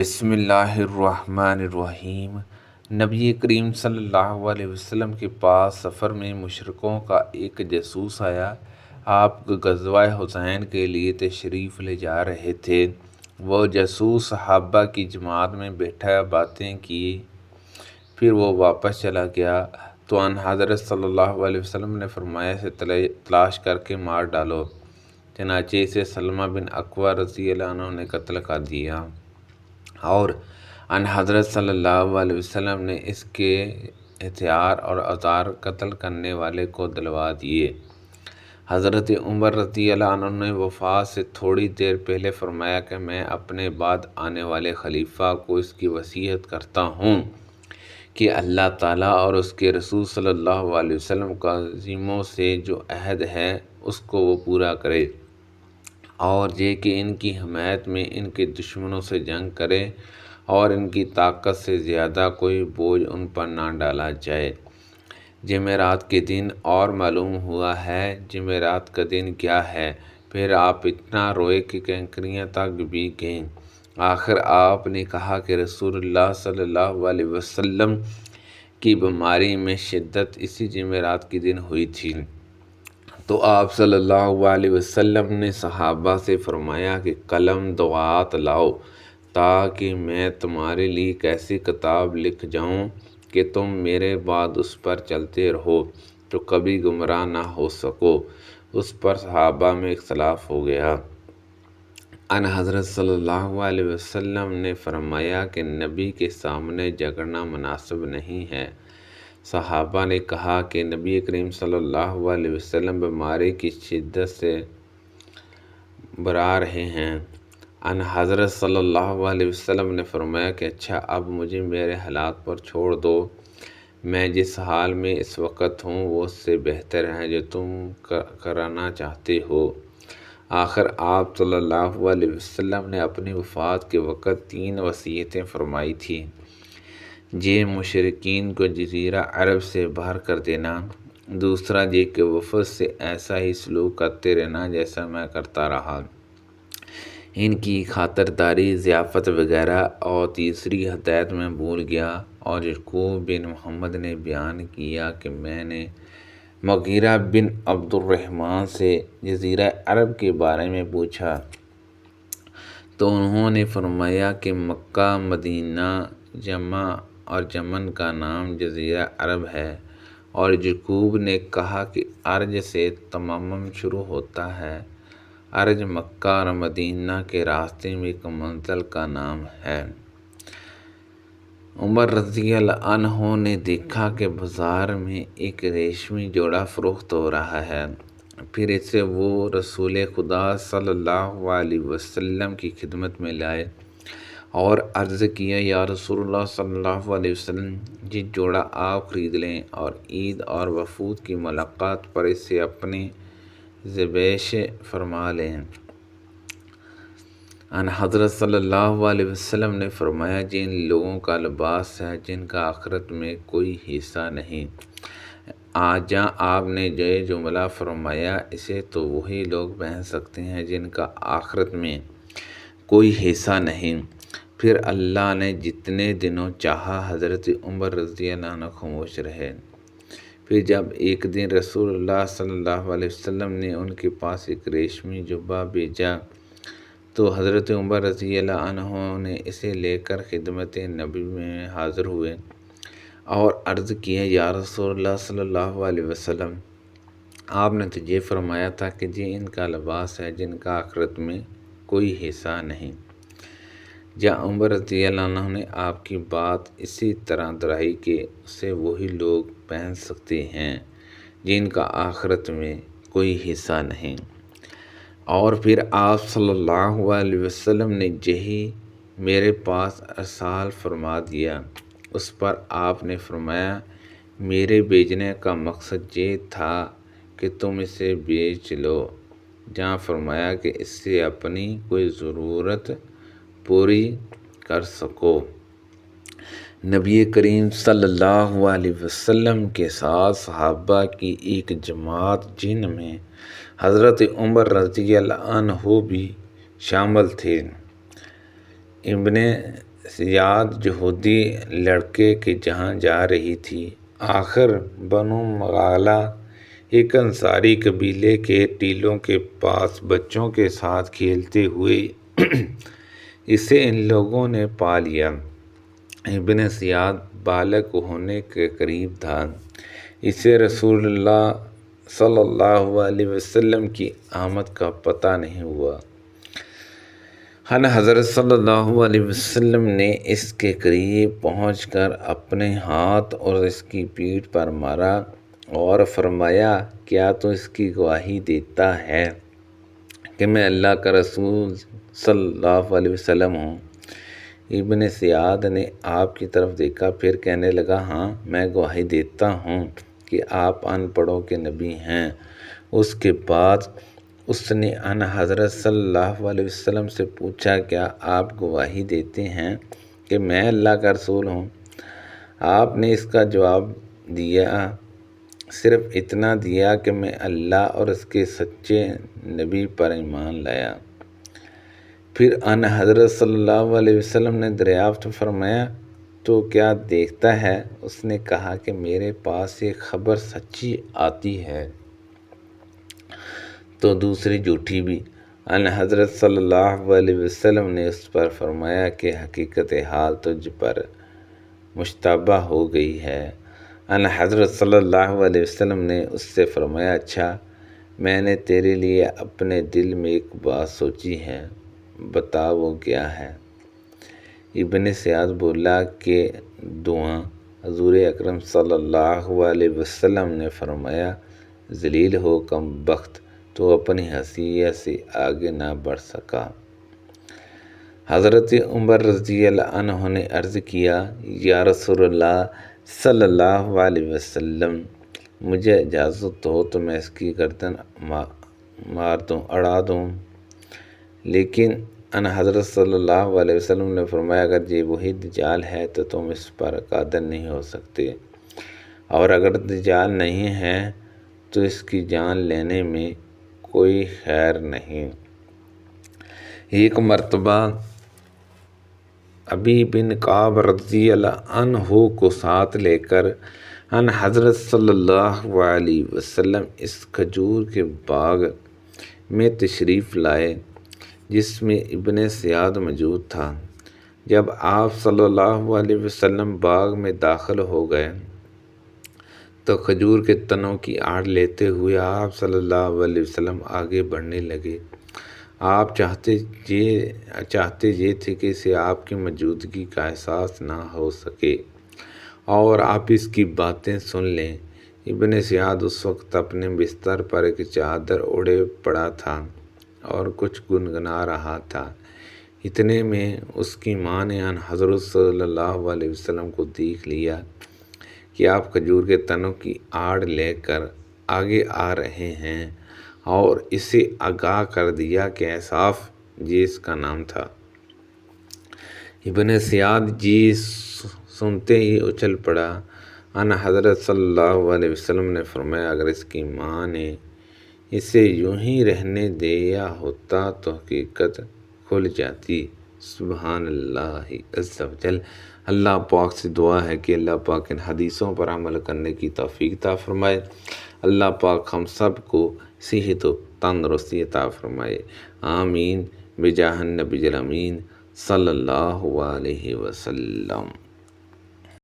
بسم اللہ الرحمن الرحیم۔ نبی کریم صلی اللہ علیہ وسلم کے پاس سفر میں مشرکوں کا ایک جاسوس آیا۔ آپ غزوہ حنین کے لیے تشریف لے جا رہے تھے۔ وہ جاسوس صحابہ کی جماعت میں بیٹھا باتیں کی، پھر وہ واپس چلا گیا تو ان حضرت صلی اللہ علیہ وسلم نے فرمایا اسے تلاش کر کے مار ڈالو۔ چنانچہ اسے سلمہ بن اکوع رضی اللہ عنہ نے قتل کر دیا اور ان حضرت صلی اللہ علیہ وسلم نے اس کے ہتھیار اور اوزار قتل کرنے والے کو دلوا دیے۔ حضرت عمر رضی اللہ عنہ نے وفات سے تھوڑی دیر پہلے فرمایا کہ میں اپنے بعد آنے والے خلیفہ کو اس کی وصیت کرتا ہوں کہ اللہ تعالیٰ اور اس کے رسول صلی اللہ علیہ وسلم کا عظیموں سے جو عہد ہے اس کو وہ پورا کرے، اور یہ کہ ان کی حمایت میں ان کے دشمنوں سے جنگ کرے اور ان کی طاقت سے زیادہ کوئی بوجھ ان پر نہ ڈالا جائے۔ جمعرات کے دن اور معلوم ہوا ہے جمعرات کا دن کیا ہے۔ پھر آپ اتنا روئے کہ کنکریاں تک بھیگ گئیں۔ آخر آپ نے کہا کہ رسول اللہ صلی اللہ علیہ وسلم کی بیماری میں شدت اسی جمعرات کے دن ہوئی تھی۔ تو آپ صلی اللہ علیہ وسلم نے صحابہ سے فرمایا کہ قلم دوات لاؤ تاکہ میں تمہارے لیے ایک ایسی کتاب لکھ جاؤں کہ تم میرے بعد اس پر چلتے رہو تو کبھی گمراہ نہ ہو سکو۔ اس پر صحابہ میں اختلاف ہو گیا۔ ان حضرت صلی اللہ علیہ وسلم نے فرمایا کہ نبی کے سامنے جھگڑنا مناسب نہیں ہے۔ صحابہ نے کہا کہ نبی کریم صلی اللہ علیہ وسلم بیماری کی شدت سے برا رہے ہیں۔ ان حضرت صلی اللہ علیہ وسلم نے فرمایا کہ اچھا اب مجھے میرے حالات پر چھوڑ دو، میں جس حال میں اس وقت ہوں وہ اس سے بہتر ہے جو تم کرانا چاہتے ہو۔ آخر آپ صلی اللہ علیہ وسلم نے اپنی وفات کے وقت 3 وصیتیں فرمائی تھیں۔ یہ مشرکین کو جزیرہ عرب سے باہر کر دینا، دوسرا یہ کہ وفد سے ایسا ہی سلوک کرتے رہنا جیسا میں کرتا رہا، ان کی خاطرداری ضیافت وغیرہ، اور تیسری ہدایت میں بھول گیا۔ اور یعقوب بن محمد نے بیان کیا کہ میں نے مغیرہ بن عبد الرحمن سے جزیرہ عرب کے بارے میں پوچھا تو انہوں نے فرمایا کہ مکہ، مدینہ، جمع اور یمن کا نام جزیرہ عرب ہے۔ اور یعقوب نے کہا کہ ارج سے تمام شروع ہوتا ہے۔ ارج مکہ اور مدینہ کے راستے میں ایک منزل کا نام ہے۔ عمر رضی اللہ عنہ نے دیکھا کہ بازار میں ایک ریشمی جوڑا فروخت ہو رہا ہے، پھر اسے وہ رسول خدا صلی اللہ علیہ وسلم کی خدمت میں لائے اور عرض کیا یا رسول اللہ صلی اللہ علیہ وسلم، یہ جوڑا آپ خرید لیں اور عید اور وفود کی ملاقات پر اسے اپنی ذبیح فرما لیں۔ ان حضرت صلی اللہ علیہ وسلم نے فرمایا یہ ان لوگوں کا لباس ہے جن کا آخرت میں کوئی حصہ نہیں۔ جہاں آپ نے یہ جملہ فرمایا اسے تو وہی لوگ پہن سکتے ہیں جن کا آخرت میں کوئی حصہ نہیں۔ پھر اللہ نے جتنے دنوں چاہا حضرت عمر رضی اللہ عنہ خاموش رہے۔ پھر جب ایک دن رسول اللہ صلی اللہ علیہ وسلم نے ان کے پاس ایک ریشمی جبہ بھیجا تو حضرت عمر رضی اللہ عنہ نے اسے لے کر خدمت نبی میں حاضر ہوئے اور عرض کیا یا رسول اللہ صلی اللہ علیہ وسلم، آپ نے تو یہ فرمایا تھا کہ یہ ان کا لباس ہے جن کا آخرت میں کوئی حصہ نہیں۔ جہاں عمر رضی اللہ عنہ نے آپ کی بات اسی طرح دہرائی کہ اسے وہی لوگ پہن سکتے ہیں جن کا آخرت میں کوئی حصہ نہیں۔ اور پھر آپ صلی اللہ علیہ وسلم نے یہی میرے پاس ارسال فرما دیا۔ اس پر آپ نے فرمایا میرے بھیجنے کا مقصد یہ تھا کہ تم اسے بیچ لو، جہاں فرمایا کہ اس سے اپنی کوئی ضرورت پوری کر سکو۔ نبی کریم صلی اللہ علیہ وسلم کے ساتھ صحابہ کی ایک جماعت جن میں حضرت عمر رضی اللہ عنہ بھی شامل تھے، ابن زیاد یہودی لڑکے کے جہاں جا رہی تھی، آخر بنو مغالہ ایک انصاری قبیلے کے ٹیلوں کے پاس بچوں کے ساتھ کھیلتے ہوئے اسے ان لوگوں نے پا لیا۔ ابن زیاد بالغ ہونے کے قریب تھا، اسے رسول اللہ صلی اللہ علیہ وسلم کی آمد کا پتہ نہیں ہوا۔ حضرت صلی اللہ علیہ وسلم نے اس کے قریب پہنچ کر اپنے ہاتھ اور اس کی پیٹھ پر مارا اور فرمایا، کیا تو اس کی گواہی دیتا ہے کہ میں اللہ کا رسول صلی اللہ علیہ وسلم ہوں؟ ابن زیاد نے آپ کی طرف دیکھا، پھر کہنے لگا، ہاں میں گواہی دیتا ہوں کہ آپ ان پڑھوں کے نبی ہیں۔ اس کے بعد اس نے ان حضرت صلی اللہ علیہ وسلم سے پوچھا، کیا آپ گواہی دیتے ہیں کہ میں اللہ کا رسول ہوں؟ آپ نے اس کا جواب دیا، صرف اتنا دیا کہ میں اللہ اور اس کے سچے نبی پر ایمان لایا۔ پھر ان حضرت صلی اللہ علیہ وسلم نے دریافت فرمایا، تو کیا دیکھتا ہے؟ اس نے کہا کہ میرے پاس یہ خبر سچی آتی ہے تو دوسری جھوٹی بھی۔ ان حضرت صلی اللہ علیہ وسلم نے اس پر فرمایا کہ حقیقت حال تجھ پر مشتبہ ہو گئی ہے۔ ان حضرت صلی اللہ علیہ وسلم نے اس سے فرمایا، اچھا، میں نے تیرے لیے اپنے دل میں ایک بات سوچی ہے، بتا وہ کیا ہے؟ ابن زیاد بولا کہ دعا۔ حضور اکرم صلی اللہ علیہ وسلم نے فرمایا، ذلیل ہو کم بخت، تو اپنی حیثیت سے آگے نہ بڑھ سکا۔ حضرت عمر رضی اللہ عنہ نے عرض کیا، یا رسول اللہ صلی اللہ علیہ وسلم، مجھے اجازت ہو تو میں اس کی گردن مار دوں، اڑا دوں۔ لیکن ان حضرت صلی اللہ علیہ وسلم نے فرمایا، اگر یہ وہی دجال ہے تو تم اس پر قادر نہیں ہو سکتے، اور اگر دجال نہیں ہے تو اس کی جان لینے میں کوئی خیر نہیں۔ ایک مرتبہ ابی بن کعب رضی اللہ عنہ کو ساتھ لے کر ان حضرت صلی اللہ علیہ وسلم اس کھجور کے باغ میں تشریف لائے جس میں ابن زیاد موجود تھا۔ جب آپ صلی اللہ علیہ وسلم باغ میں داخل ہو گئے تو کھجور کے تنوں کی آڑ لیتے ہوئے آپ صلی اللہ علیہ وسلم آگے بڑھنے لگے۔ آپ چاہتے یہ تھے کہ اسے آپ کی موجودگی کا احساس نہ ہو سکے اور آپ اس کی باتیں سن لیں۔ ابن زیاد اس وقت اپنے بستر پر ایک چادر اوڑھے پڑا تھا اور کچھ گنگنا رہا تھا۔ اتنے میں اس کی ماں نے ان حضرت صلی اللہ علیہ وسلم کو دیکھ لیا کہ آپ کھجور کے تنوں کی آڑ لے کر آگے آ رہے ہیں اور اسے آگاہ کر دیا کہ اصحاف یہ اس کا نام تھا۔ ابن زیاد یہ سنتے ہی اچھل پڑا۔ ان حضرت صلی اللہ علیہ وسلم نے فرمایا، اگر اس کی ماں نے اسے یوں ہی رہنے دیا ہوتا تو حقیقت کھل جاتی۔ سبحان اللہ عز و جل۔ اللہ پاک سے دعا ہے کہ اللہ پاک ان حدیثوں پر عمل کرنے کی توفیق عطا فرمائے۔ اللہ پاک ہم سب کو صحت و تندرستی عطا فرمائے، آمین، بجاہ النبی الامین صلی اللہ علیہ وسلم۔